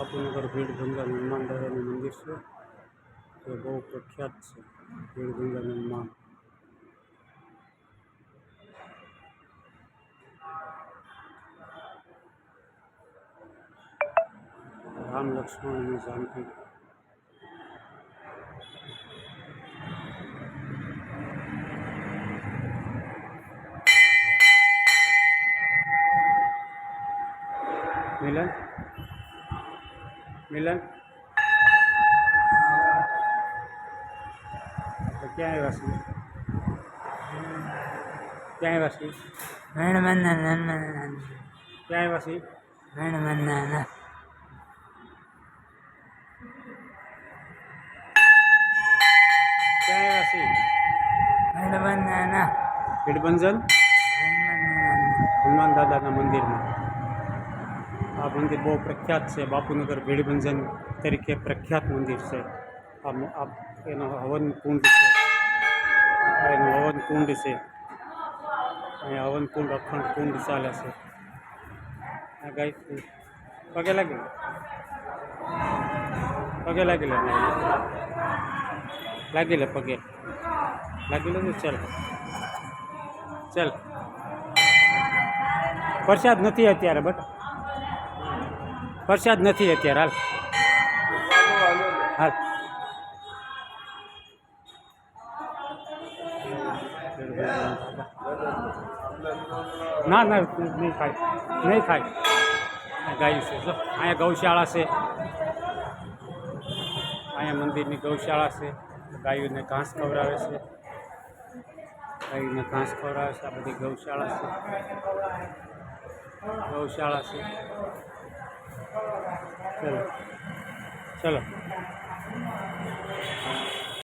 બાપુનગર ભીડભંગા હનુમાન દાદાનું મંદિર છે, તે બહુ પ્રખ્યાત છે. ભીડભંગા હનુમાન રામ લક્ષ્મણ અને જાનકી. મિલન મિલન ક્યાં આવ્યા છીએ? ક્યાં આવ્યા છીએ? ક્યાં આવ્યા છીએ? ક્યાં આવ્યા છીએ? ભીડભંજન હનુમાન દાદાના મંદિરમાં. આ મંદિર બહુ પ્રખ્યાત છે. બાપુનગર ભીડભંજન તરીકે પ્રખ્યાત મંદિર છે. આ એનો હવન કુંડ છે. એનો હવન કુંડ છે. અહીંયા હવન કુંડ અખંડ કુંડ ચાલે છે. આ ગાય પગે લાગી પગે લાગી લે લાગી લે પગે લાગી લે. ચાલ ચાલ. પ્રસાદ નથી અત્યારે બટ પ્રસાદ નથી અત્યારે. હાલ હાલ. ના ના નહીં ખાય નહીં ખાય. ગાય છે જો અહીંયા ગૌશાળા છે. અહીંયા મંદિરની ગૌશાળા છે. ગાયોને ઘાસ ખવડાવે છે. ગાયોને ઘાસ ખવડાવે છે. આ બધી ગૌશાળા છે. ગૌશાળા છે. ચલો ચલો.